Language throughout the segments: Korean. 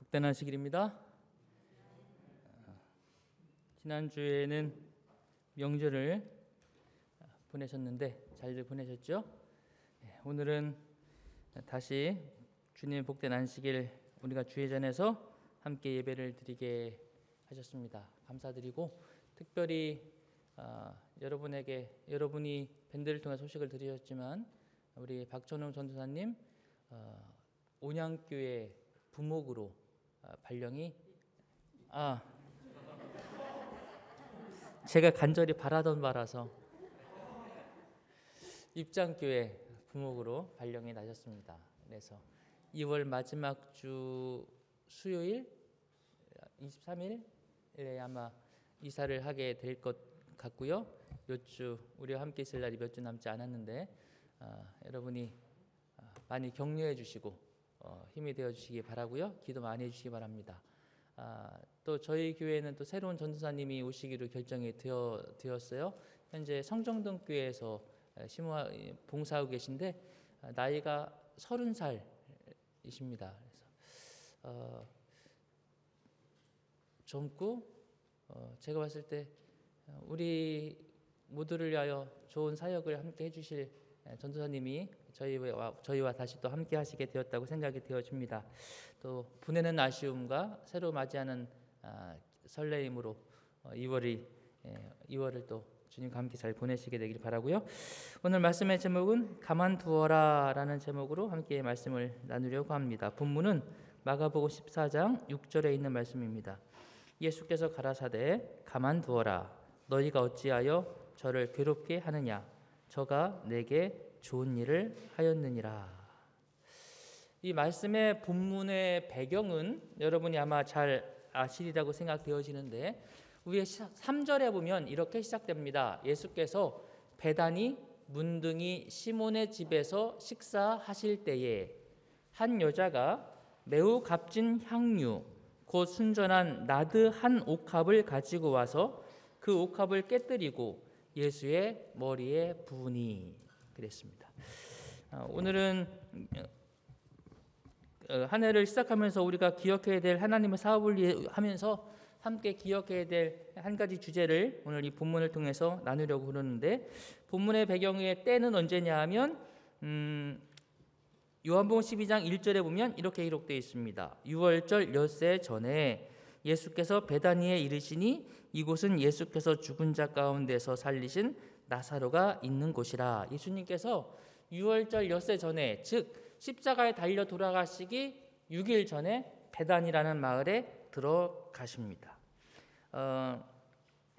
복된 안식일입니다. 지난주에는 명절을 보내셨는데 잘들 보내셨죠? 오늘은 다시 주님의 복된 안식일 우리가 주회전에서 함께 예배를 드리게 하셨습니다. 감사드리고 특별히 여러분이 밴드를 통해 소식을 들으셨지만 우리 박천웅 전도사님 온양교회 부목으로 발령이 제가 간절히 바라던 바라서 입장교회 부목으로 발령이 나셨습니다. 그래서 2월 마지막 주 수요일 23일에 아마 이사를 하게 될 것 같고요. 몇 주 우리와 함께 있을 날이 몇 주 남지 않았는데 여러분이 많이 격려해 주시고 힘이 되어 주시기 바라고요. 기도 많이 해 주시기 바랍니다. 또 저희 교회는 또 새로운 전도사님이 오시기로 결정이 되었어요. 현재 성정동 교회에서 봉사하고 계신데 나이가 30살이십니다. 그래서 젊고 제가 봤을 때 우리 모두를 위하여 좋은 사역을 함께 해주실 전도사님이 저희와 다시 또 함께 하시게 되었다고 생각이 되어집니다. 또 보내는 아쉬움과 새로 맞이하는 설레임으로 2월을 또 주님과 함께 잘 보내시게 되길 바라고요. 오늘 말씀의 제목은 가만두어라 라는 제목으로 함께 말씀을 나누려고 합니다. 본문은 마가복음 14장 6절에 있는 말씀입니다. 예수께서 가라사대 가만두어라 너희가 어찌하여 저를 괴롭게 하느냐 저가 내게 좋은 일을 하였느니라. 이 말씀의 본문의 배경은 여러분이 아마 잘 아시리라고 생각되어지는데 위에 3절에 보면 이렇게 시작됩니다. 예수께서 베다니 문둥이 시몬의 집에서 식사하실 때에 한 여자가 매우 값진 향유 곧 순전한 나드 한 옥합을 가지고 와서 그 옥합을 깨뜨리고 예수의 머리에 부으니 그랬습니다. 오늘은 한 해를 시작하면서 우리가 기억해야 될 하나님의 사업을 하면서 함께 기억해야 될 한 가지 주제를 오늘 이 본문을 통해서 나누려고 그러는데 본문의 배경의 때는 언제냐 하면 요한복음 12장 1절에 보면 이렇게 기록되어 있습니다. 6월절 엿새 전에 예수께서 베다니에 이르시니 이곳은 예수께서 죽은 자 가운데서 살리신 나사로가 있는 곳이라. 예수님께서 6월절 엿새 전에 즉 십자가에 달려 돌아가시기 6일 전에 베다니라는 마을에 들어가십니다.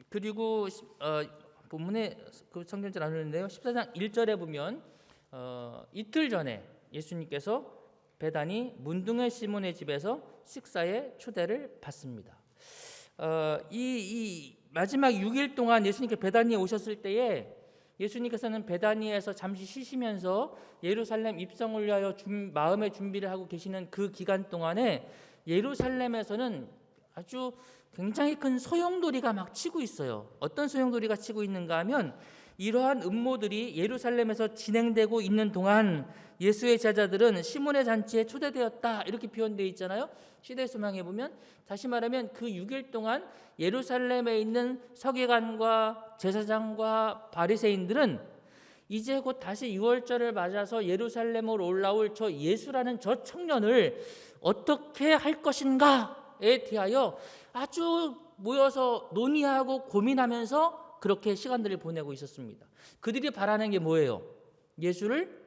그리고 본문에 그 성경절 나누는데요. 14장 1절에 보면 이틀 전에 예수님께서 베다니 문둥의 시몬의 집에서 식사에 초대를 받습니다. 이 마지막 6일 동안 예수님께 베다니에 오셨을 때에 예수님께서는 베다니에서 잠시 쉬시면서 예루살렘 입성을 위하여 마음의 준비를 하고 계시는 그 기간 동안에 예루살렘에서는 아주 굉장히 큰 소용돌이가 막 치고 있어요. 어떤 소용돌이가 치고 있는가 하면 이러한 음모들이 예루살렘에서 진행되고 있는 동안 예수의 제자들은 시몬의 잔치에 초대되었다 이렇게 표현되어 있잖아요. 시대 소망에 보면 다시 말하면 그 6일 동안 예루살렘에 있는 서기관과 제사장과 바리새인들은 이제 곧 다시 6월절을 맞아서 예루살렘으로 올라올 저 예수라는 저 청년을 어떻게 할 것인가에 대하여 아주 모여서 논의하고 고민하면서 그렇게 시간들을 보내고 있었습니다. 그들이 바라는 게 뭐예요? 예수를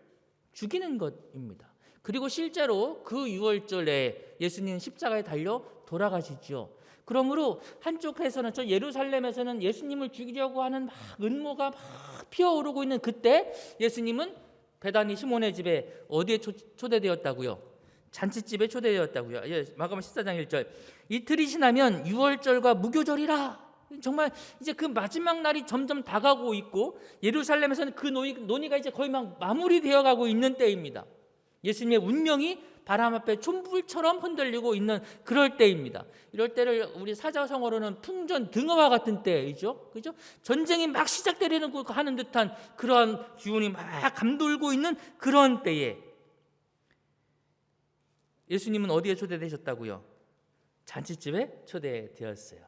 죽이는 것입니다. 그리고 실제로 그 6월절에 예수님 십자가에 달려 돌아가시죠. 그러므로 한쪽에서는 저 예루살렘에서는 예수님을 죽이려고 하는 막 음모가 막 피어오르고 있는 그때 예수님은 베다니 시몬의 집에 어디에 초대되었다고요? 잔치집에 초대되었다고요. 마가복음 14장 1절 이틀이 지나면 6월절과 무교절이라. 정말 이제 그 마지막 날이 점점 다가오고 있고 예루살렘에서는 그 논의가 이제 거의 막 마무리되어 가고 있는 때입니다. 예수님의 운명이 바람 앞에 촛불처럼 흔들리고 있는 그럴 때입니다. 이럴 때를 우리 사자성어로는 풍전등화와 같은 때이죠. 그죠? 전쟁이 막 시작되려는 하는 듯한 그러한 기운이 막 감돌고 있는 그런 때에 예수님은 어디에 초대되셨다고요? 잔치집에 초대되었어요.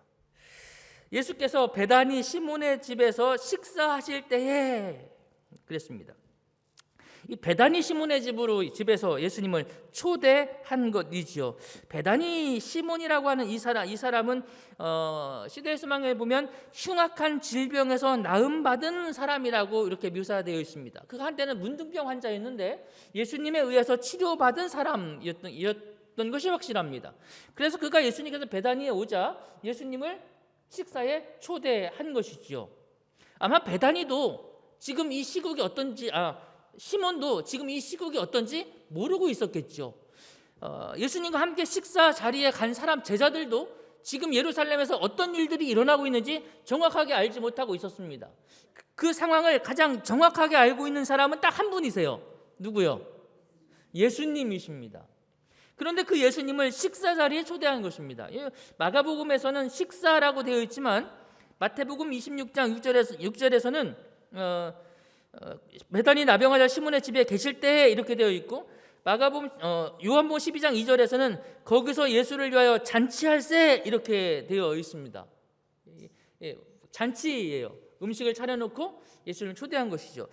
예수께서 베다니 시몬의 집에서 식사하실 때에 그랬습니다. 이 베다니 시몬의 집에서 예수님을 초대한 것이지요. 베다니 시몬이라고 하는 이 사람은 시대의 소망에 보면 흉악한 질병에서 나음받은 사람이라고 이렇게 묘사되어 있습니다. 그가 한때는 문둥병 환자였는데 예수님에 의해서 치료받은 사람이었던 것이 확실합니다. 그래서 그가 예수님께서 베다니에 오자 예수님을 식사에 초대한 것이지요. 아마 베다니도 지금 이 시국이 어떤지 시몬도 지금 이 시국이 어떤지 모르고 있었겠죠. 예수님과 함께 식사 자리에 간 사람 제자들도 지금 예루살렘에서 어떤 일들이 일어나고 있는지 정확하게 알지 못하고 있었습니다. 그 상황을 가장 정확하게 알고 있는 사람은 딱 한 분이세요. 누구요? 예수님이십니다. 그런데 그 예수님을 식사 자리에 초대한 것입니다. 마가복음에서는 식사라고 되어 있지만 마태복음 26장 6절에서는 베다니 나병 시몬의 집에 계실 때 이렇게 되어 있고, 요한복음 12장 2절에서는 거기서 예수를 위하여 잔치할세 이렇게 되어 있습니다. 잔치예요. 음식을 차려놓고 예수를 초대한 것이죠.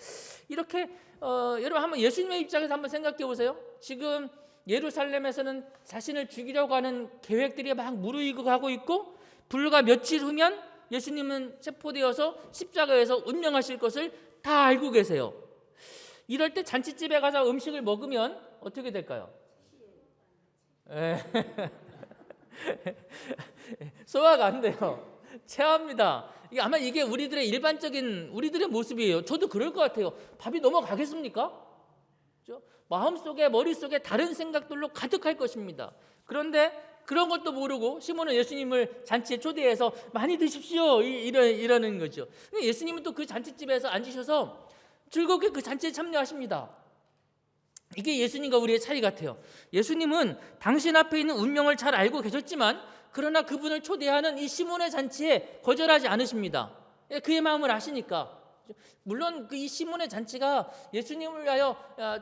이렇게 여러분 한번 예수님의 입장에서 한번 생각해 보세요. 지금 예루살렘에서는 자신을 죽이려고 하는 계획들이 막 무르익어 가고 있고, 불과 며칠 후면 예수님은 체포되어서 십자가에서 운명하실 것을 다 알고 계세요. 이럴 때 잔치집에 가서 음식을 먹으면 어떻게 될까요? 소화가 안 돼요. 체합니다. 아마 이게 우리들의 모습이에요. 저도 그럴 것 같아요. 밥이 넘어가겠습니까? 마음속에 머릿속에 다른 생각들로 가득할 것입니다. 그런데 그런 것도 모르고 시몬은 예수님을 잔치에 초대해서 많이 드십시오 이러는 거죠. 예수님은 또 그 잔치집에서 앉으셔서 즐겁게 그 잔치에 참여하십니다. 이게 예수님과 우리의 차이 같아요. 예수님은 당신 앞에 있는 운명을 잘 알고 계셨지만 그러나 그분을 초대하는 이 시몬의 잔치에 거절하지 않으십니다. 그의 마음을 아시니까. 물론 이 시몬의 잔치가 예수님을 위하여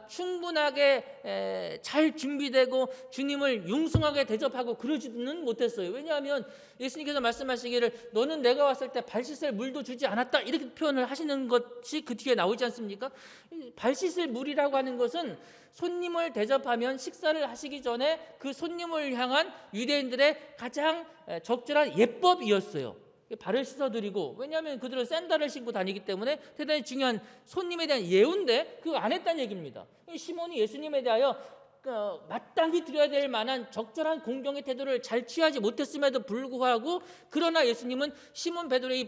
충분하게 잘 준비되고 주님을 융숭하게 대접하고 그러지는 못했어요. 왜냐하면 예수님께서 말씀하시기를 너는 내가 왔을 때 발 씻을 물도 주지 않았다 이렇게 표현을 하시는 것이 그 뒤에 나오지 않습니까? 발 씻을 물이라고 하는 것은 손님을 대접하면 식사를 하시기 전에 그 손님을 향한 유대인들의 가장 적절한 예법이었어요. 발을 씻어드리고, 왜냐하면 그들은 샌들을 신고 다니기 때문에 대단히 중요한 손님에 대한 예우인데 그거 안 했다는 얘기입니다. 시몬이 예수님에 대하여 마땅히 드려야 될 만한 적절한 공경의 태도를 잘 취하지 못했음에도 불구하고, 그러나 예수님은 시몬 베드로의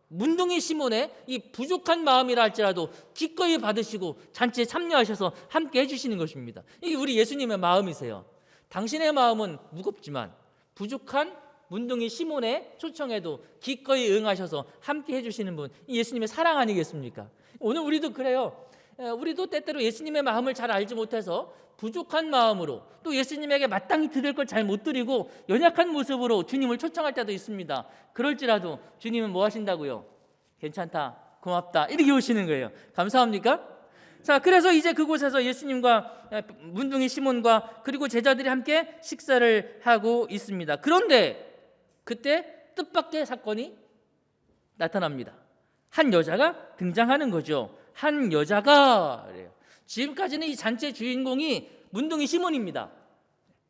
문둥이 시몬의 이 부족한 마음이라 할지라도 기꺼이 받으시고 잔치에 참여하셔서 함께 해주시는 것입니다. 이게 우리 예수님의 마음이세요. 당신의 마음은 무겁지만 부족한 문둥이 시몬의 초청에도 기꺼이 응하셔서 함께 해주시는 분, 예수님의 사랑 아니겠습니까? 오늘 우리도 그래요. 우리도 때때로 예수님의 마음을 잘 알지 못해서 부족한 마음으로 또 예수님에게 마땅히 드릴 걸 잘 못 드리고 연약한 모습으로 주님을 초청할 때도 있습니다. 그럴지라도 주님은 뭐 하신다고요? 괜찮다, 고맙다 이렇게 오시는 거예요. 감사합니까? 자, 그래서 이제 그곳에서 예수님과 문둥이 시몬과 그리고 제자들이 함께 식사를 하고 있습니다. 그런데 그때 뜻밖의 사건이 나타납니다. 한 여자가 등장하는 거죠. 한 여자가 그래요. 지금까지는 이 잔치의 주인공이 문둥이 시몬입니다.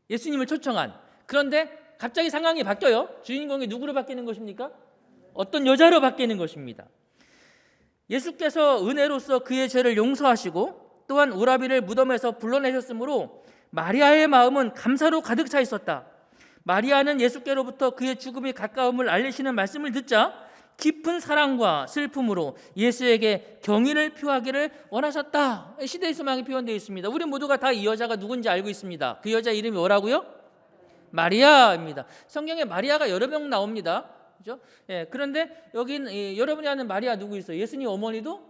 예수님을 초청한. 그런데 갑자기 상황이 바뀌어요. 주인공이 누구로 바뀌는 것입니까? 어떤 여자로 바뀌는 것입니다. 예수께서 은혜로서 그의 죄를 용서하시고 또한 오라비를 무덤에서 불러내셨으므로 마리아의 마음은 감사로 가득 차 있었다. 마리아는 예수께로부터 그의 죽음이 가까움을 알리시는 말씀을 듣자 깊은 사랑과 슬픔으로 예수에게 경의를 표하기를 원하셨다. 시대의 소망이 표현되어 있습니다. 우리 모두가 다 이 여자가 누군지 알고 있습니다. 그 여자 이름이 뭐라고요? 마리아입니다. 성경에 마리아가 여러 명 나옵니다. 그렇죠? 그런데 여기는 여러분이 아는 마리아 누구 있어요? 예수님 어머니도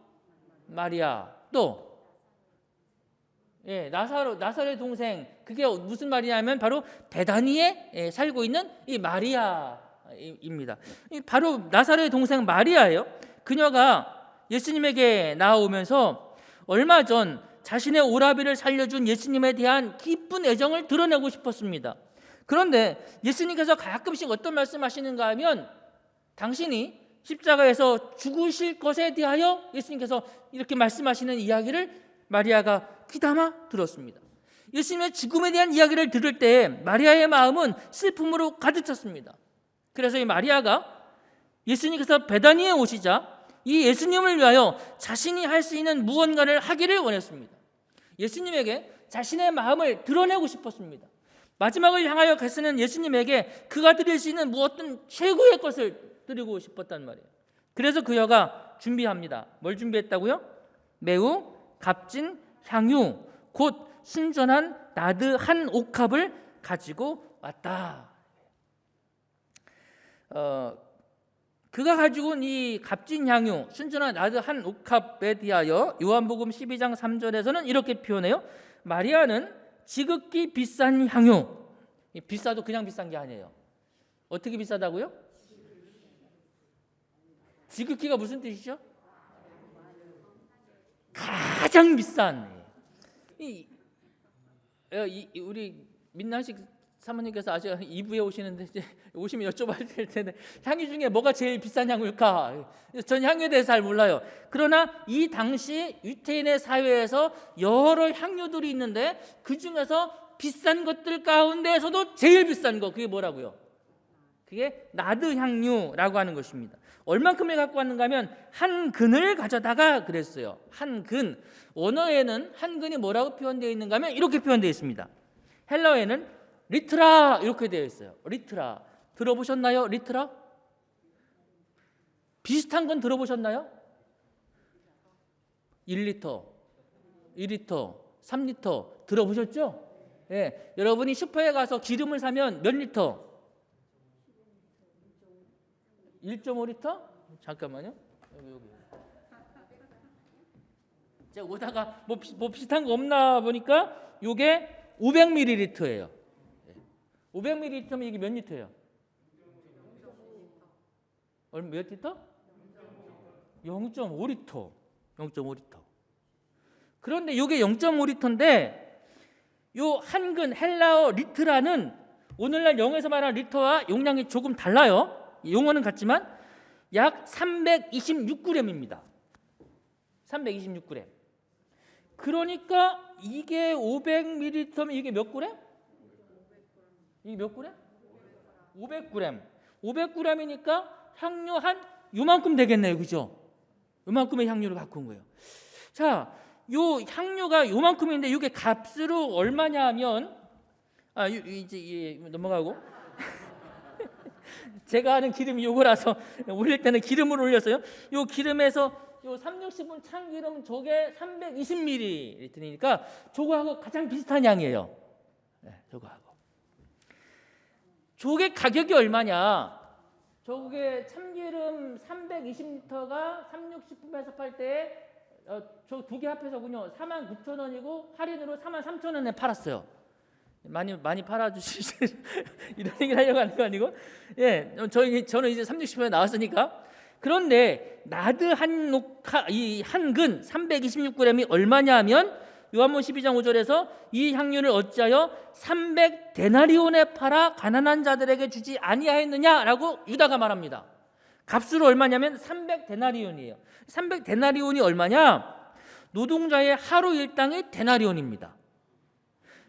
마리아. 또 나사로의 동생, 그게 무슨 말이냐면 바로 베다니에 살고 있는 이 마리아입니다. 바로 나사로의 동생 마리아예요. 그녀가 예수님에게 나오면서 얼마 전 자신의 오라비를 살려준 예수님에 대한 기쁜 애정을 드러내고 싶었습니다. 그런데 예수님께서 가끔씩 어떤 말씀하시는가 하면 당신이 십자가에서 죽으실 것에 대하여 예수님께서 이렇게 말씀하시는 이야기를 마리아가 귀담아 들었습니다. 예수님의 죽음에 대한 이야기를 들을 때 마리아의 마음은 슬픔으로 가득 찼습니다. 그래서 이 마리아가 예수님께서 베다니에 오시자 이 예수님을 위하여 자신이 할 수 있는 무언가를 하기를 원했습니다. 예수님에게 자신의 마음을 드러내고 싶었습니다. 마지막을 향하여 가시는 예수님에게 그가 드릴 수 있는 무엇든 최고의 것을 드리고 싶었단 말이에요. 그래서 그 여가 준비합니다. 뭘 준비했다고요? 매우 값진 향유, 곧 순전한 나드 한 옥합을 가지고 왔다. 그가 가지고 온 이 값진 향유, 순전한 나드 한 옥합에 대하여 요한복음 12장 3절에서는 이렇게 표현해요. 마리아는 지극히 비싼 향유. 비싸도 그냥 비싼 게 아니에요. 어떻게 비싸다고요? 지극히가 무슨 뜻이죠? 가장 비싼. 우리 민나식 사모님께서 아직 2부에 오시는데 이제 오시면 여쭤봐야 될 텐데 향유 중에 뭐가 제일 비싼 향유일까? 전 향유에 대해서 잘 몰라요. 그러나 이 당시 유태인의 사회에서 여러 향유들이 있는데 그 중에서 비싼 것들 가운데에서도 제일 비싼 거 그게 뭐라고요? 그게 나드 향유라고 하는 것입니다. 얼만큼을 갖고 왔는가 하면 한 근을 가져다가 그랬어요. 한 근. 원어에는 한 근이 뭐라고 표현되어 있는가 하면 이렇게 표현되어 있습니다. 헬라어에는 리트라 이렇게 되어 있어요. 리트라. 들어보셨나요? 리트라? 비슷한 건 들어보셨나요? 1리터, 2리터, 3리터 들어보셨죠? 예, 여러분이 슈퍼에 가서 기름을 사면 몇 리터? 1.5리터? 잠깐만요. 여기. 제가 오다가 뭐 비슷한 거 없나 보니까 이게 500ml예요. 500ml면 이게 몇 리터예요? 몇 리터? 0.5리터. 0.5리터. 그런데 이게 0.5리터인데 요 한근 헬라어 리트라는 오늘날 영어에서 말하는 리터와 용량이 조금 달라요. 용어는 같지만 약 326g입니다. 326g. 그러니까 이게 500ml면 이게 몇 g? 이게 몇 g? 500g. 500g이니까 향유 한 요만큼 되겠네요. 그죠? 요만큼의 향유를 갖고 온 거예요. 자, 요 향유가 요만큼인데 이게 값으로 얼마냐 하면 이제 넘어가고 제가 아는 기름이 요거라서 올릴 때는 기름을 올렸어요. 요 기름에서 요 360분 참기름 저게 320ml니까 저거하고 가장 비슷한 양이에요. 네, 저거하고. 저게 가격이 얼마냐? 저게 참기름 320리터가 360분에서 팔 때 저 두 개 합해서군요. 49,000원이고 할인으로 43,000원에 팔았어요. 많이 팔아주시지 이런 얘기를 하려고 하는 거 아니고, 예, 저는 이제 360분에 나왔으니까. 그런데 나드 이 한 근 326g이 얼마냐 하면 요한복음 12장 5절에서 이 향유를 어찌하여 300데나리온에 팔아 가난한 자들에게 주지 아니하였느냐라고 유다가 말합니다. 값으로 얼마냐면 300데나리온이에요. 300데나리온이 얼마냐? 노동자의 하루 일당이 데나리온입니다.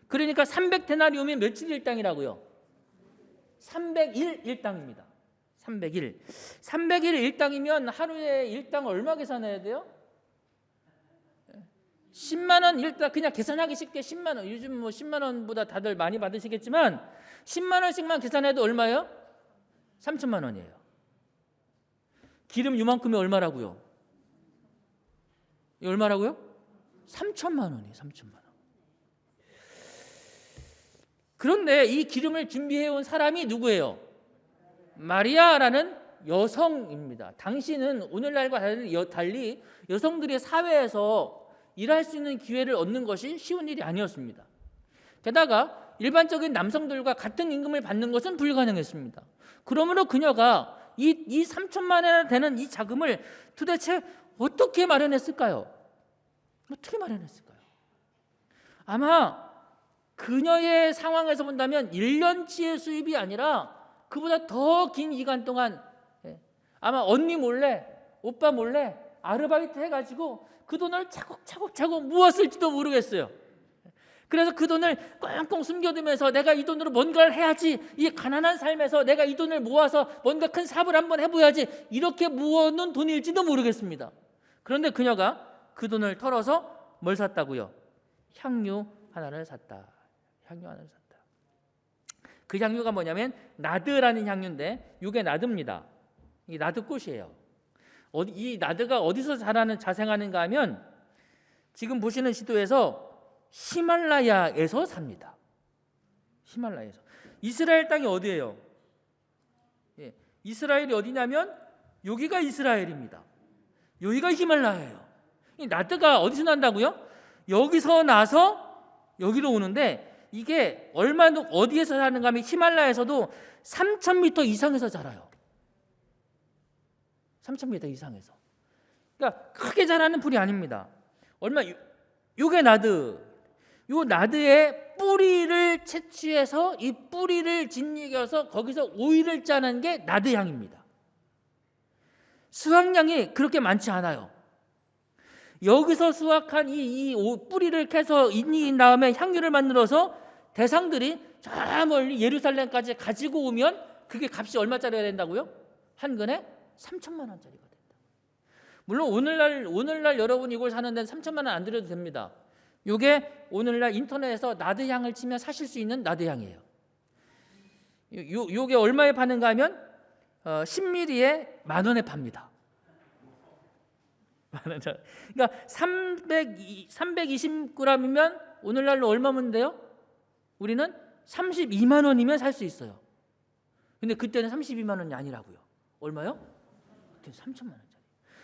그러니까 300데나리온이면 며칠 일당이라고요? 300일 일당입니다. 300일 일당이면 하루에 일당 얼마 계산해야 돼요? 10만 원 일당. 그냥 계산하기 쉽게 10만 원. 요즘 뭐 10만 원보다 다들 많이 받으시겠지만 10만 원씩만 계산해도 얼마예요? 3천만 원이에요. 기름 요만큼이 얼마라고요? 얼마라고요? 3천만 원이에요. 3천만 원. 그런데 이 기름을 준비해온 사람이 누구예요? 마리아라는 여성입니다. 당시는 오늘날과 달리 여성들이 사회에서 일할 수 있는 기회를 얻는 것이 쉬운 일이 아니었습니다. 게다가 일반적인 남성들과 같은 임금을 받는 것은 불가능했습니다. 그러므로 그녀가 이 3천만 원이나 되는 이 자금을 도대체 어떻게 마련했을까요? 어떻게 마련했을까요? 아마 그녀의 상황에서 본다면 1년치의 수입이 아니라 그보다 더 긴 기간 동안 아마 언니 몰래, 오빠 몰래 아르바이트 해가지고 그 돈을 차곡차곡 모았을지도 모르겠어요. 그래서 그 돈을 꽁꽁 숨겨두면서 내가 이 돈으로 뭔가를 해야지, 이 가난한 삶에서 내가 이 돈을 모아서 뭔가 큰 사업을 한번 해봐야지, 이렇게 모아놓은 돈일지도 모르겠습니다. 그런데 그녀가 그 돈을 털어서 뭘 샀다고요? 향유 하나를 샀다. 향유 하나를 샀다. 그 향유가 뭐냐면 나드라는 향유인데 이게 나드입니다. 이 나드꽃이에요. 이 나드가 어디서 자생하는가 하면 지금 보시는 지도에서 히말라야에서 삽니다. 히말라야에서. 이스라엘 땅이 어디예요? 이스라엘이 어디냐면 여기가 이스라엘입니다. 여기가 히말라야예요. 이 나드가 어디서 난다고요? 여기서 나서 여기로 오는데 이게 어디에서 자라는가 하면 히말라야에서도 3,000m 이상에서 자라요. 3,000m 이상에서. 그러니까 크게 자라는 풀이 아닙니다. 요게 나드. 요 나드의 뿌리를 채취해서 이 뿌리를 짓이겨서 거기서 오일을 짜는 게 나드향입니다. 수확량이 그렇게 많지 않아요. 여기서 수확한 이 뿌리를 캐서 인이인 다음에 향유를 만들어서 대상들이 저 멀리 예루살렘까지 가지고 오면 그게 값이 얼마짜리가 된다고요? 한 근에 3천만 원짜리가 된다. 물론 오늘날 여러분 이걸 사는 데는 3천만 원 안 들여도 됩니다. 이게 오늘날 인터넷에서 나드향을 치면 사실 수 있는 나드향이에요. 요게 얼마에 파는가 하면 10ml에 10,000원에 팝니다. 그러니까 320g이면 오늘날로 얼마면 돼요? 우리는 32만 원이면 살 수 있어요. 근데 그때는 32만 원이 아니라고요. 얼마요? 그때 3천만 원짜리.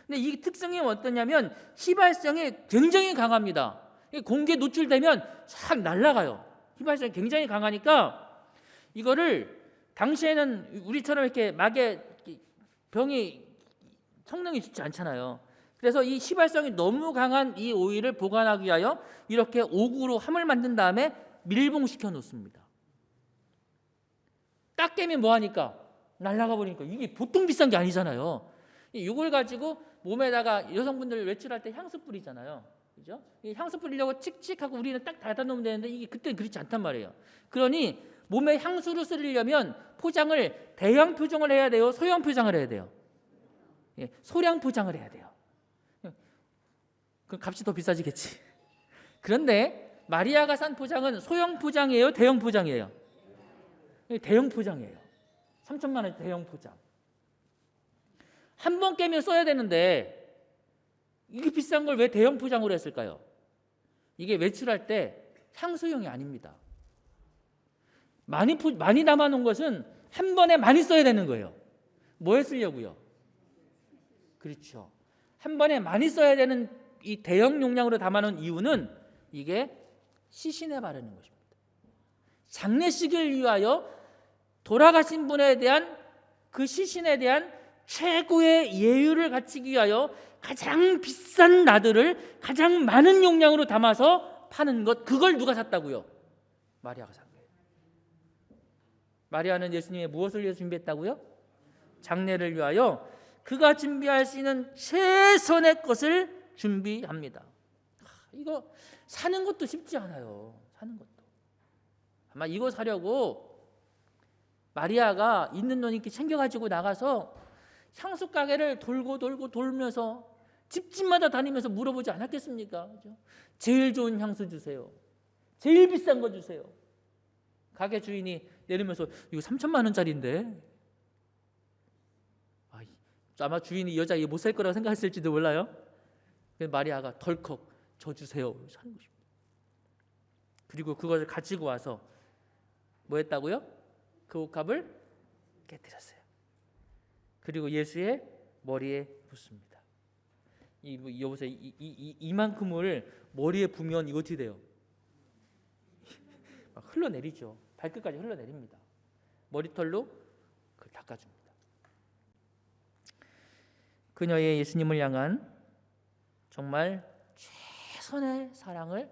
근데 이 특성이 어떠냐면 휘발성이 굉장히 강합니다. 공기에 노출되면 싹 날아가요. 휘발성이 굉장히 강하니까 이거를 당시에는 우리처럼 이렇게 막에 병이 성능이 좋지 않잖아요. 그래서 이 휘발성이 너무 강한 이 오일을 보관하기 위하여 이렇게 옥으로 함을 만든 다음에 밀봉시켜 놓습니다. 딱 깨면 뭐하니까? 날아가 버리니까. 이게 보통 비싼 게 아니잖아요. 이걸 가지고 몸에다가 여성분들 외출할 때 향수 뿌리잖아요. 그죠? 이 향수 뿌리려고 칙칙하고 우리는 딱 닫아 놓으면 되는데 이게 그때는 그렇지 않단 말이에요. 그러니 몸에 향수를 쓰려면 포장을 대형 포장을 해야 돼요? 소형 포장을 해야 돼요? 소량 포장을 해야 돼요. 그럼 값이 더 비싸지겠지. 그런데 마리아가 산 포장은 소형 포장이에요? 대형 포장이에요? 대형 포장이에요. 3천만 원 대형 포장. 한 번 깨면 써야 되는데 이게 비싼 걸 왜 대형 포장으로 했을까요? 이게 외출할 때 향수용이 아닙니다. 많이 담아놓은 것은 한 번에 많이 써야 되는 거예요. 뭐에 쓰려고요? 그렇죠. 한 번에 많이 써야 되는 이 대형 용량으로 담아놓은 이유는 이게 시신에 바르는 것입니다. 장례식을 위하여 돌아가신 분에 대한 그 시신에 대한 최고의 예율을 갖추기 위하여 가장 비싼 나드를 가장 많은 용량으로 담아서 파는 것, 그걸 누가 샀다고요? 마리아가 산 거예요. 마리아는 예수님의 무엇을 위해서 준비했다고요? 장례를 위하여 그가 준비할 수 있는 최선의 것을 준비합니다. 이거 사는 것도 쉽지 않아요. 사는 것도. 아마 이거 사려고 마리아가 있는 돈 이렇게 챙겨가지고 나가서 향수 가게를 돌면서 집집마다 다니면서 물어보지 않았겠습니까? 그죠? 제일 좋은 향수 주세요. 제일 비싼 거 주세요. 가게 주인이 내리면서 이거 3천만 원짜리인데. 아마 주인이 이 여자 이거 못 살 거라고 생각했을지도 몰라요. 그래서 마리아가 덜컥 저 주세요. 사는 것입니다. 그리고 그것을 가지고 와서 뭐 했다고요? 그 옷값을 깨뜨렸어요. 그리고 예수의 머리에 붓습니다. 여보세요. 이만큼을 머리에 부면 이거 어떻게 돼요? 막 흘러내리죠. 발끝까지 흘러내립니다. 머리털로 그걸 닦아줍니다. 그녀의 예수님을 향한 정말 최선의 사랑을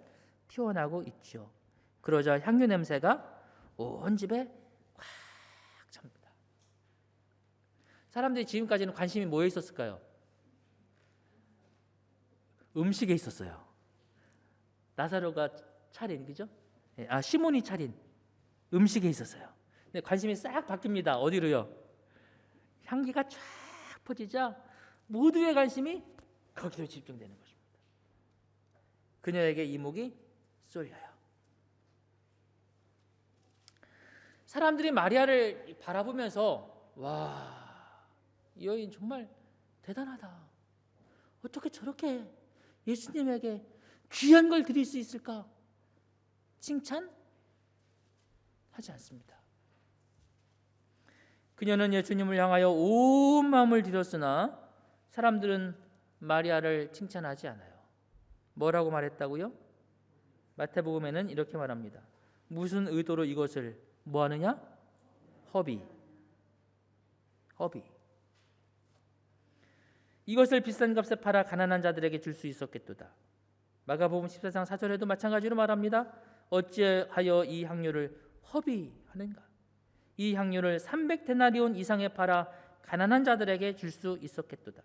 표현하고 있죠. 그러자 향유 냄새가 온 집에 꽉 찹니다. 사람들이 지금까지는 관심이 뭐에 있었을까요? 음식에 있었어요. 나사로가 차린, 그죠? 시몬이 차린 음식에 있었어요. 근데 관심이 싹 바뀝니다. 어디로요? 향기가 쫙 퍼지자 모두의 관심이 거기로 집중되는 것입니다. 그녀에게 이목이 쏠려요. 사람들이 마리아를 바라보면서 와, 이 여인 정말 대단하다. 어떻게 저렇게 예수님에게 귀한 걸 드릴 수 있을까? 칭찬하지 않습니다. 그녀는 예수님을 향하여 온 마음을 들였으나 사람들은 마리아를 칭찬하지 않아요. 뭐라고 말했다고요? 마태복음에는 이렇게 말합니다. 무슨 의도로 이것을 뭐 하느냐? 허비. 이것을 비싼 값에 팔아 가난한 자들에게 줄 수 있었겠도다. 마가복음 14장 4절에도 마찬가지로 말합니다. 어찌하여 이 향료를 허비하는가? 이 향료를 300데나리온 이상에 팔아 가난한 자들에게 줄 수 있었겠도다.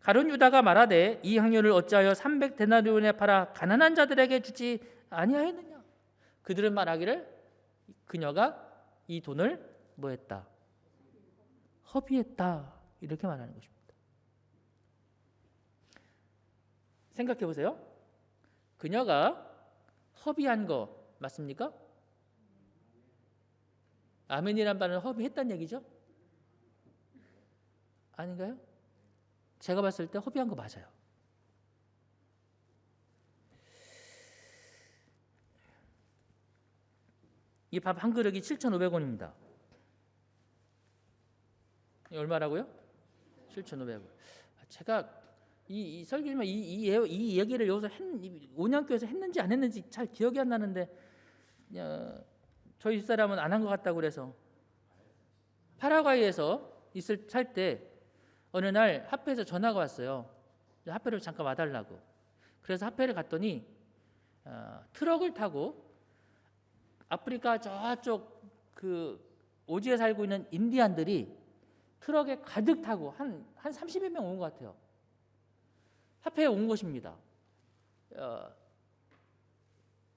가룟 유다가 말하되 이 향료를 어찌하여 300데나리온에 팔아 가난한 자들에게 주지 아니하였느냐? 그들은 말하기를 그녀가 이 돈을 뭐했다? 허비했다. 이렇게 말하는 것입니다. 생각해 보세요. 그녀가 허비한 거 맞습니까? 아멘이란 말은 허비했다는 얘기죠? 아닌가요? 제가 봤을 때 허비한 거 맞아요. 이 밥 한 그릇이 7,500원입니다. 얼마라고요? 7,500원. 제가 이 설교지만 이 얘기를 여기서 5년교에서 했는지 안 했는지 잘 기억이 안 나는데 저희 집사람은 안 한 것 같다고 그래서 파라과이에서 살 때 어느 날 화폐에서 전화가 왔어요. 화폐를 잠깐 와달라고. 그래서 화폐를 갔더니 트럭을 타고 아프리카 저쪽 그 오지에 살고 있는 인디안들이 트럭에 가득 타고 한 30여 명 온 것 같아요. 화폐에 온 것입니다.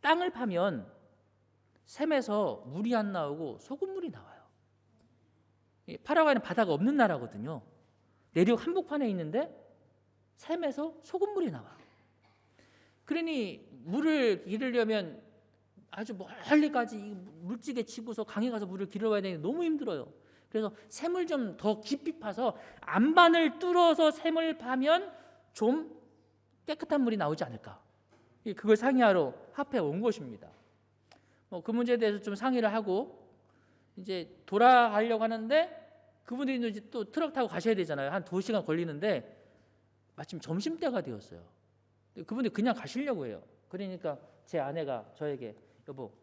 땅을 파면 샘에서 물이 안 나오고 소금물이 나와요. 파라과이는 바다가 없는 나라거든요. 내륙 한복판에 있는데 샘에서 소금물이 나와. 그러니 물을 기르려면 아주 멀리까지 물찌개 치고서 강에 가서 물을 길러와야 되는데 너무 힘들어요. 그래서 샘을 좀 더 깊이 파서 안반을 뚫어서 샘을 파면 좀 깨끗한 물이 나오지 않을까. 그걸 상의하러 화폐에 온 것입니다. 그 문제에 대해서 좀 상의를 하고 이제 돌아가려고 하는데 그분들이 이제 또 트럭 타고 가셔야 되잖아요. 한 2시간 걸리는데 마침 점심때가 되었어요. 그분들이 그냥 가시려고 해요. 그러니까 제 아내가 저에게 여보,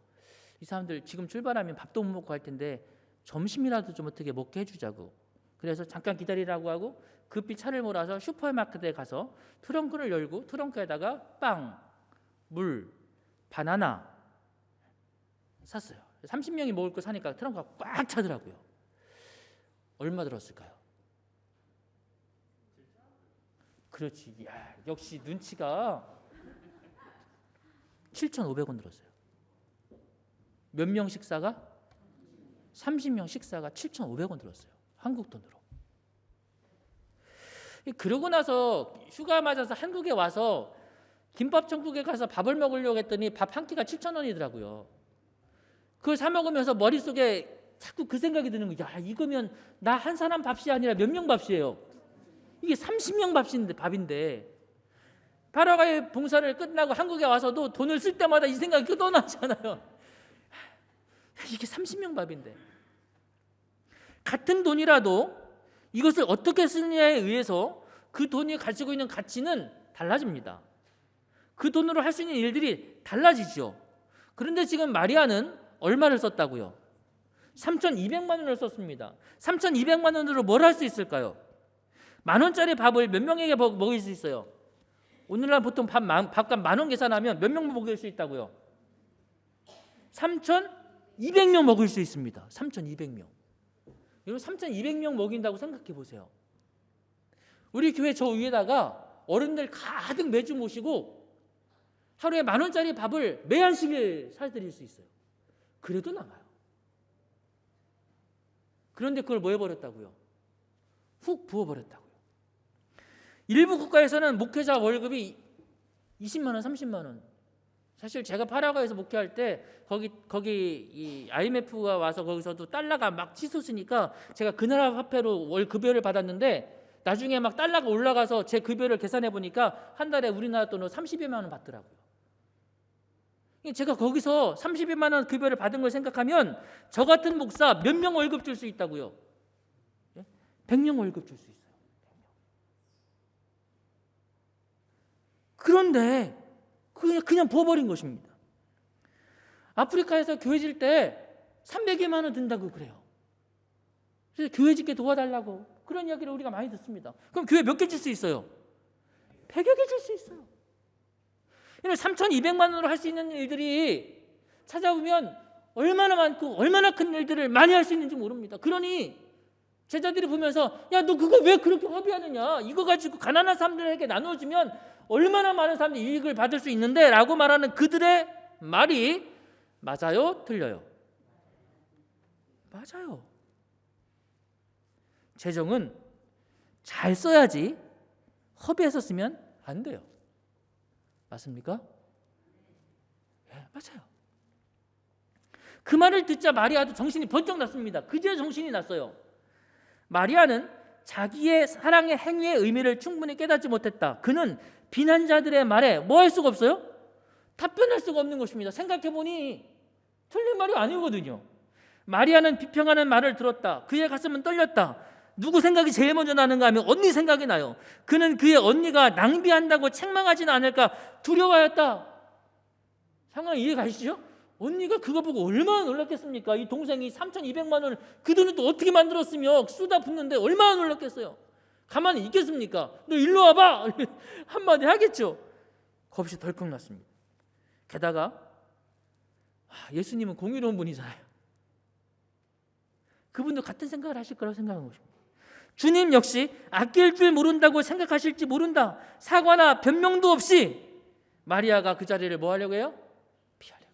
이 사람들 지금 출발하면 밥도 못 먹고 할 텐데 점심이라도 좀 어떻게 먹게 해주자고. 그래서 잠깐 기다리라고 하고 급히 차를 몰아서 슈퍼마켓에 가서 트렁크를 열고 트렁크에다가 빵, 물, 바나나 샀어요. 30명이 먹을 거 사니까 트렁크가 꽉 차더라고요. 얼마 들었을까요? 그렇지. 야, 역시 눈치가 7,500원 들었어요. 몇 명 식사가? 30명 식사가 7,500원 들었어요. 한국 돈으로. 그러고 나서 휴가 맞아서 한국에 와서 김밥 천국에 가서 밥을 먹으려고 했더니 밥 한 끼가 7,000원이더라고요. 그걸 사 먹으면서 머릿속에 자꾸 그 생각이 드는 거예요. 야, 이거면 나 한 사람 밥이 아니라 몇 명 밥이에요. 이게 30명 밥인데 파라과이 봉사를 끝나고 한국에 와서도 돈을 쓸 때마다 이 생각이 끝어나잖아요. 이게 30명 밥인데 같은 돈이라도 이것을 어떻게 쓰느냐에 의해서 그 돈이 가지고 있는 가치는 달라집니다. 그 돈으로 할 수 있는 일들이 달라지죠. 그런데 지금 마리아는 얼마를 썼다고요? 3,200만 원을 썼습니다. 3,200만 원으로 뭘 할 수 있을까요? 10,000원짜리 밥을 몇 명에게 먹일 수 있어요? 오늘날 보통 밥값 10,000원 계산하면 몇 명 먹일 수 있다고요? 3,200명 먹을 수 있습니다. 3,200명. 여러분 3,200명 먹인다고 생각해 보세요. 우리 교회 저 위에다가 어른들 가득 매주 모시고 하루에 10,000원짜리 밥을 매 한식을 사드릴 수 있어요. 그래도 남아요. 그런데 그걸 뭐 해버렸다고요? 훅 부어버렸다고요. 일부 국가에서는 목회자 월급이 20만 원, 30만 원. 사실 제가 파라과이에서 목회할 때 거기 이 IMF가 와서 거기서도 달러가 막 치솟으니까 제가 그 나라 화폐로 월 급여를 받았는데 나중에 막 달러가 올라가서 제 급여를 계산해 보니까 한 달에 우리나라 돈으로 30여만 원 받더라고요. 제가 거기서 30여만 원 급여를 받은 걸 생각하면 저 같은 목사 몇 명 월급 줄 수 있다고요? 100명 월급 줄 수 있어요. 그런데 그냥 부어버린 것입니다. 아프리카에서 교회 질 때 300여만 원 든다고 그래요. 그래서 교회 짓게 도와달라고 그런 이야기를 우리가 많이 듣습니다. 그럼 교회 몇 개 줄 수 있어요? 100여 개 줄 수 있어요. 3,200만 원으로 할 수 있는 일들이 찾아보면 얼마나 많고 얼마나 큰 일들을 많이 할 수 있는지 모릅니다. 그러니 제자들이 보면서 야, 너 그거 왜 그렇게 허비하느냐? 이거 가지고 가난한 사람들에게 나눠주면 얼마나 많은 사람들이 이익을 받을 수 있는데 라고 말하는 그들의 말이 맞아요? 틀려요? 맞아요. 재정은 잘 써야지 허비해서 쓰면 안 돼요. 맞습니까? 네, 맞아요. 그 말을 듣자 마리아도 정신이 번쩍 났습니다. 그제 정신이 났어요. 마리아는 자기의 사랑의 행위의 의미를 충분히 깨닫지 못했다. 그는 비난자들의 말에 뭐 할 수가 없어요? 답변할 수가 없는 것입니다. 생각해보니 틀린 말이 아니거든요. 마리아는 비평하는 말을 들었다. 그의 가슴은 떨렸다. 누구 생각이 제일 먼저 나는가 하면 언니 생각이 나요. 그는 그의 언니가 낭비한다고 책망하지는 않을까 두려워하였다. 상황 이해 가시죠? 언니가 그거 보고 얼마나 놀랐겠습니까? 이 동생이 3,200만 원을 그 돈을 또 어떻게 만들었으며 쏟아 붓는데 얼마나 놀랐겠어요? 가만히 있겠습니까? 너 일로 와봐! 한마디 하겠죠. 겁이 덜컥 났습니다. 게다가 예수님은 공의로운 분이잖아요. 그분도 같은 생각을 하실 거라고 생각한 것입니다. 주님 역시 아낄 줄 모른다고 생각하실지 모른다. 사과나 변명도 없이 마리아가 그 자리를 뭐 하려고 해요? 피하려고 해요.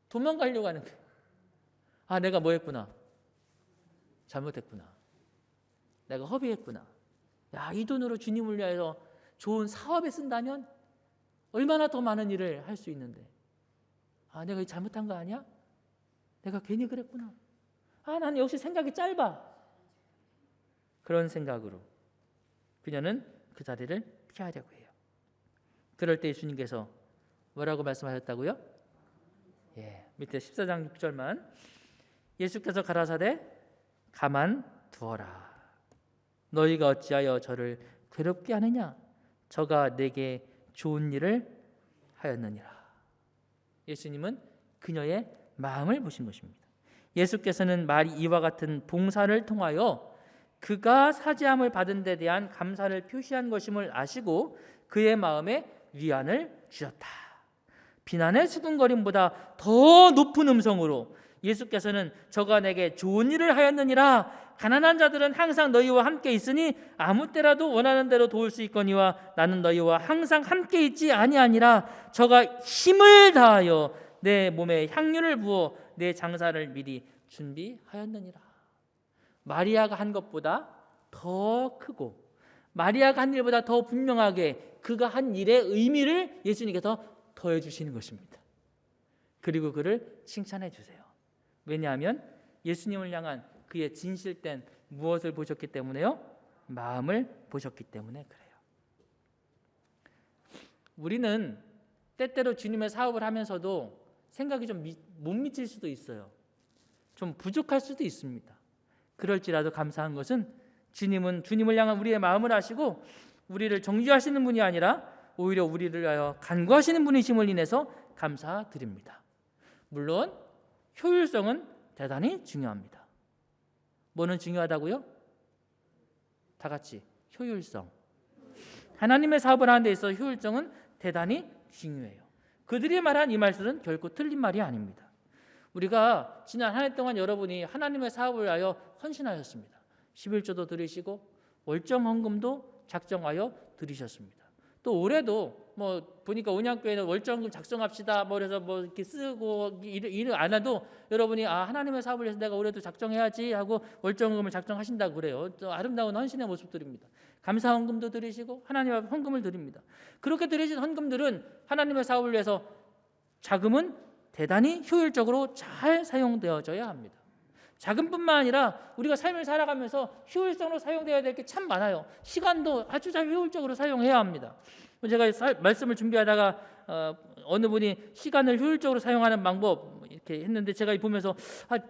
도망가려고 하는 거예요. 아, 내가 뭐 했구나. 잘못했구나. 내가 허비했구나. 야, 이 돈으로 주님을 위하여 좋은 사업에 쓴다면 얼마나 더 많은 일을 할 수 있는데. 아, 내가 잘못한 거 아니야? 내가 괜히 그랬구나. 아, 나는 역시 생각이 짧아. 그런 생각으로 그녀는 그 자리를 피하려고 해요. 그럴 때 예수님께서 뭐라고 말씀하셨다고요? 밑에 14장 6절만 예수께서 가라사대 가만 두어라. 너희가 어찌하여 저를 괴롭게 하느냐? 저가 내게 좋은 일을 하였느니라. 예수님은 그녀의 마음을 보신 것입니다. 예수께서는 말이 이와 같은 봉사를 통하여 그가 사죄함을 받은 데 대한 감사를 표시한 것임을 아시고 그의 마음에 위안을 주셨다. 비난의 수군거림보다 더 높은 음성으로 예수께서는 저가 내게 좋은 일을 하였느니라. 가난한 자들은 항상 너희와 함께 있으니 아무 때라도 원하는 대로 도울 수 있거니와 나는 너희와 항상 함께 있지 아니하니라. 저가 힘을 다하여 내 몸에 향유를 부어 내 장사를 미리 준비하였느니라. 마리아가 한 것보다 더 크고 마리아가 한 일보다 더 분명하게 그가 한 일의 의미를 예수님께서 더해 주시는 것입니다. 그리고 그를 칭찬해 주세요. 왜냐하면 예수님을 향한 그의 진실된 무엇을 보셨기 때문에요? 마음을 보셨기 때문에 그래요. 우리는 때때로 주님의 사업을 하면서도 생각이 좀 못 미칠 수도 있어요. 좀 부족할 수도 있습니다. 그럴지라도 감사한 것은 주님은 주님을 향한 우리의 마음을 아시고 우리를 정죄하시는 분이 아니라 오히려 우리를 위하여 간구하시는 분이심을 인해서 감사드립니다. 물론 효율성은 대단히 중요합니다. 뭐는 중요하다고요? 다 같이 효율성. 하나님의 사업을 하는 데 있어 효율성은 대단히 중요해요. 그들이 말한 이 말씀은 결코 틀린 말이 아닙니다. 우리가 지난 한 해 동안 여러분이 하나님의 사업을 위하여 헌신하였습니다. 11조도 드리시고 월정 헌금도 작정하여 드리셨습니다. 또 올해도 뭐 보니까 온양교회는 월정금 작성합시다 뭐 그래서 뭐 이렇게 쓰고 일을 안 해도 여러분이 하나님의 사업을 위해서 내가 올해도 작정해야지 하고 월정금을 작정하신다고 그래요. 또 아름다운 헌신의 모습들입니다. 감사 헌금도 드리시고 하나님 앞에 헌금을 드립니다. 그렇게 드리신 헌금들은 하나님의 사업을 위해서 자금은 대단히 효율적으로 잘 사용되어져야 합니다. 자금뿐만 아니라 우리가 삶을 살아가면서 효율성으로 사용되어야 될 게 참 많아요. 시간도 아주 잘 효율적으로 사용해야 합니다. 제가 말씀을 준비하다가 어느 분이 시간을 효율적으로 사용하는 방법 이렇게 했는데 제가 보면서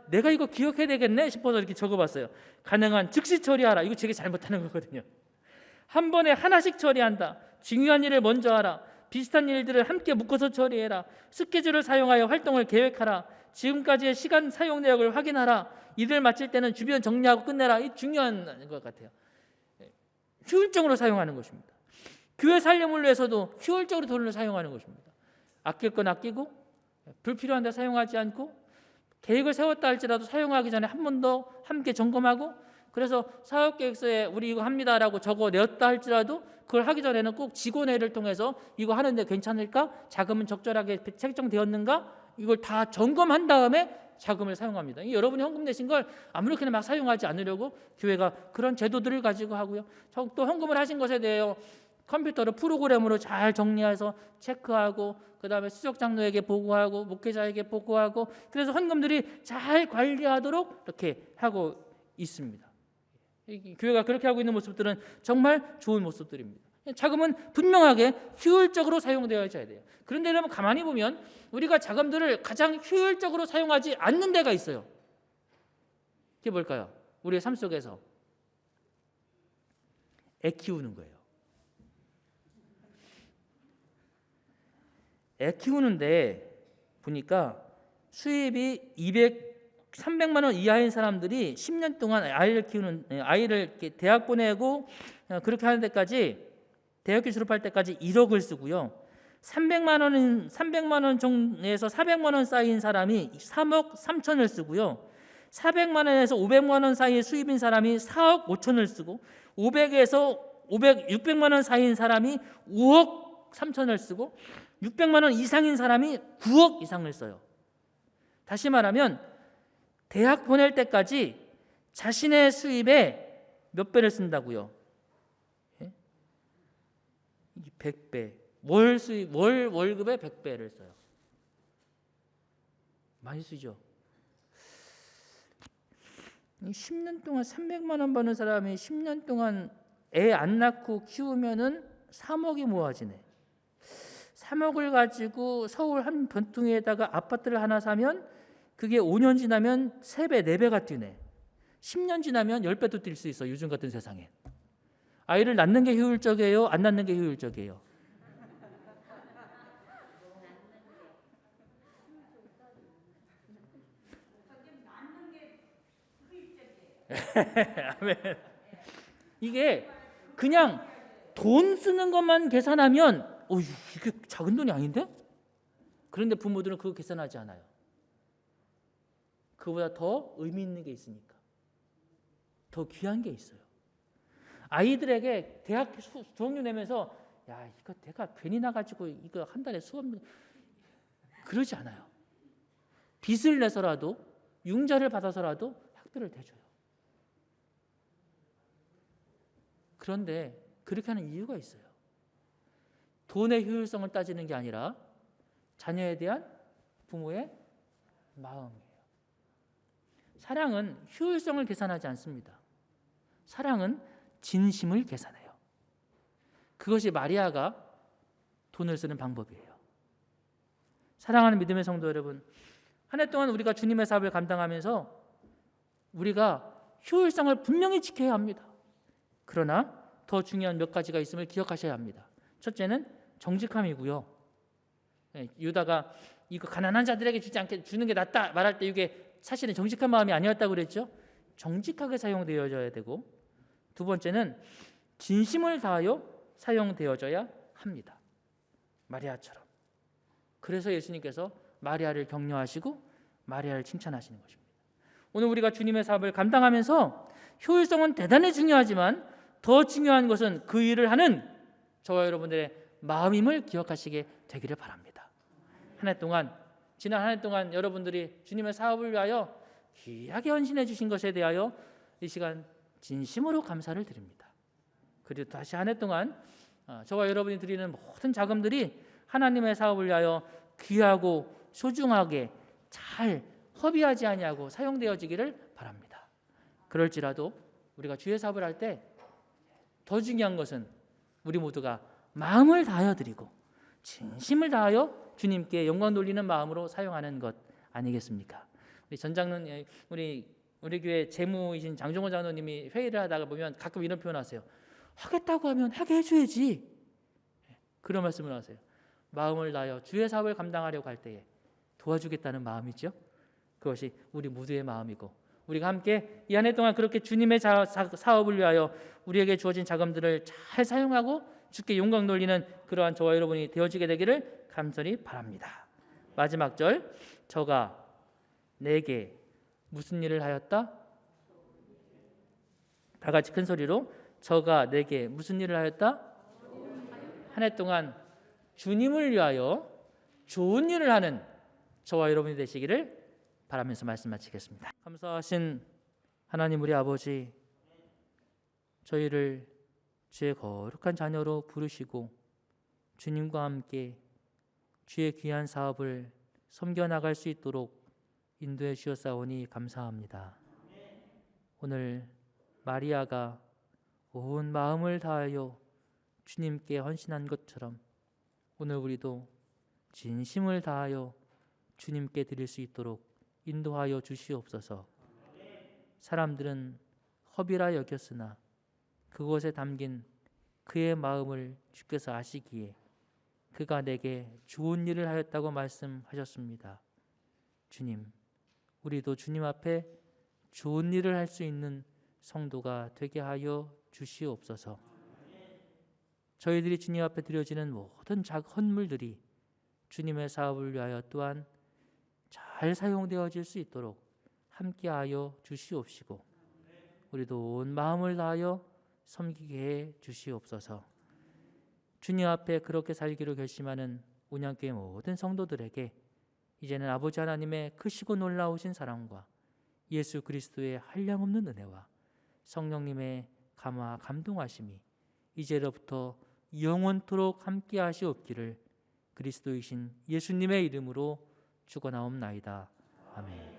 내가 이거 기억해야 되겠네 싶어서 이렇게 적어봤어요. 가능한 즉시 처리하라. 이거 되게 잘못하는 거거든요. 한 번에 하나씩 처리한다. 중요한 일을 먼저 하라. 비슷한 일들을 함께 묶어서 처리해라. 스케줄을 사용하여 활동을 계획하라. 지금까지의 시간 사용 내역을 확인하라. 일을 마칠 때는 주변 정리하고 끝내라. 이 중요한 것 같아요. 효율적으로 사용하는 것입니다. 교회 살림을 위해서도 효율적으로 돈을 사용하는 것입니다. 아낄 건 아끼고 불필요한 데 사용하지 않고 계획을 세웠다 할지라도 사용하기 전에 한 번 더 함께 점검하고 그래서 사업계획서에 우리 이거 합니다라고 적어내었다 할지라도 그걸 하기 전에는 꼭 직원회의를 통해서 이거 하는데 괜찮을까? 자금은 적절하게 책정되었는가? 이걸 다 점검한 다음에 자금을 사용합니다. 여러분이 헌금 내신 걸 아무렇게나 막 사용하지 않으려고 교회가 그런 제도들을 가지고 하고요. 또 헌금을 하신 것에 대해 컴퓨터로 프로그램으로 잘 정리해서 체크하고 그 다음에 수석 장로에게 보고하고 목회자에게 보고하고 그래서 헌금들이 잘 관리하도록 이렇게 하고 있습니다. 교회가 그렇게 하고 있는 모습들은 정말 좋은 모습들입니다. 자금은 분명하게 효율적으로 사용되어야 돼요. 그런데 여러분 가만히 보면 우리가 자금들을 가장 효율적으로 사용하지 않는 데가 있어요. 그게 뭘까요? 우리의 삶 속에서 애 키우는 거예요. 애 키우는데 보니까 수입이 300만 원 이하인 사람들이 10년 동안 아이를 대학 보내고 그렇게 하는 데까지 대학교 졸업할 때까지 1억을 쓰고요. 300만 원 정도에서 400만 원 사이인 사람이 3억 3천을 쓰고요. 400만 원에서 500만 원 사이의 수입인 사람이 4억 5천을 쓰고 600만 원 사이인 사람이 5억 3천을 쓰고 600만 원 이상인 사람이 9억 이상을 써요. 다시 말하면 대학 보낼 때까지 자신의 수입에 몇 배를 쓴다고요? 100배. 월급의 100배를 써요. 많이 쓰죠. 10년 동안 300만 원 버는 사람이 10년 동안 애 안 낳고 키우면은 3억이 모아지네. 3억을 가지고 서울 한 변퉁이에다가 아파트를 하나 사면 그게 5년 지나면 3배, 4배가 뛰네. 10년 지나면 10배도 뛸 수 있어. 요즘 같은 세상에. 아이를 낳는 게 효율적이에요? 안 낳는 게 효율적이에요? 이게 그냥 돈 쓰는 것만 계산하면 이게 작은 돈이 아닌데? 그런데 부모들은 그거 계산하지 않아요. 그보다 더 의미 있는 게 있으니까. 더 귀한 게 있어요. 아이들에게 대학 수학료 내면서 이거 내가 괜히 나가지고 이거 한 달에 수업 그러지 않아요. 빚을 내서라도 융자를 받아서라도 학비를 대줘요. 그런데 그렇게 하는 이유가 있어요. 돈의 효율성을 따지는 게 아니라 자녀에 대한 부모의 마음이에요. 사랑은 효율성을 계산하지 않습니다. 사랑은 진심을 계산해요. 그것이 마리아가 돈을 쓰는 방법이에요. 사랑하는 믿음의 성도 여러분, 한 해 동안 우리가 주님의 사업을 감당하면서 우리가 효율성을 분명히 지켜야 합니다. 그러나 더 중요한 몇 가지가 있음을 기억하셔야 합니다. 첫째는 정직함이고요. 유다가 이거 가난한 자들에게 주는 게 낫다 말할 때 이게 사실은 정직한 마음이 아니었다고 그랬죠. 정직하게 사용되어져야 되고, 두 번째는 진심을 다하여 사용되어져야 합니다. 마리아처럼. 그래서 예수님께서 마리아를 격려하시고 마리아를 칭찬하시는 것입니다. 오늘 우리가 주님의 사업을 감당하면서 효율성은 대단히 중요하지만 더 중요한 것은 그 일을 하는 저와 여러분들의 마음임을 기억하시게 되기를 바랍니다. 지난 한 해 동안 여러분들이 주님의 사업을 위하여 귀하게 헌신해 주신 것에 대하여 이 시간 진심으로 감사를 드립니다. 그리고 다시 한 해 동안 저와 여러분이 드리는 모든 자금들이 하나님의 사업을 위하여 귀하고 소중하게 잘 허비하지 아니하고 사용되어지기를 바랍니다. 그럴지라도 우리가 주의 사업을 할 때 더 중요한 것은 우리 모두가 마음을 다하여 드리고 진심을 다하여 주님께 영광 돌리는 마음으로 사용하는 것 아니겠습니까? 우리 전장로님, 우리 교회 재무이신 장종호 장로님이 회의를 하다가 보면 가끔 이런 표현하세요. 하겠다고 하면 하게 해줘야지. 그런 말씀을 하세요. 마음을 다하여 주의 사업을 감당하려고 할 때에 도와주겠다는 마음이죠. 그것이 우리 모두의 마음이고 우리가 함께 이 한 해 동안 그렇게 주님의 사업을 위하여 우리에게 주어진 자금들을 잘 사용하고 주께 영광 돌리는 그러한 저와 여러분이 되어지게 되기를 간절히 바랍니다. 마지막 절, 저가 내게 무슨 일을 하였다? 다 같이 큰 소리로 저가 내게 무슨 일을 하였다? 한 해 동안 주님을 위하여 좋은 일을 하는 저와 여러분이 되시기를 바라면서 말씀 마치겠습니다. 감사하신 하나님 우리 아버지, 저희를 주의 거룩한 자녀로 부르시고 주님과 함께 주의 귀한 사업을 섬겨나갈 수 있도록 인도해 주셨사오니 감사합니다. 오늘 마리아가 온 마음을 다하여 주님께 헌신한 것처럼 오늘 우리도 진심을 다하여 주님께 드릴 수 있도록 인도하여 주시옵소서. 사람들은 허비라 여겼으나 그곳에 담긴 그의 마음을 주께서 아시기에 그가 내게 좋은 일을 하였다고 말씀하셨습니다. 주님, 우리도 주님 앞에 좋은 일을 할 수 있는 성도가 되게 하여 주시옵소서. 저희들이 주님 앞에 드려지는 모든 헌물들이 주님의 사업을 위하여 또한 잘 사용되어질 수 있도록 함께하여 주시옵시고 우리도 온 마음을 다하여 섬기게 해 주시옵소서. 주님 앞에 그렇게 살기로 결심하는 온양교회 모든 성도들에게 이제는 아버지 하나님의 크시고 놀라우신 사랑과 예수 그리스도의 한량없는 은혜와 성령님의 감화 감동하심이 이제로부터 영원토록 함께하시옵기를 그리스도이신 예수님의 이름으로 축원하옵나이다. 아멘.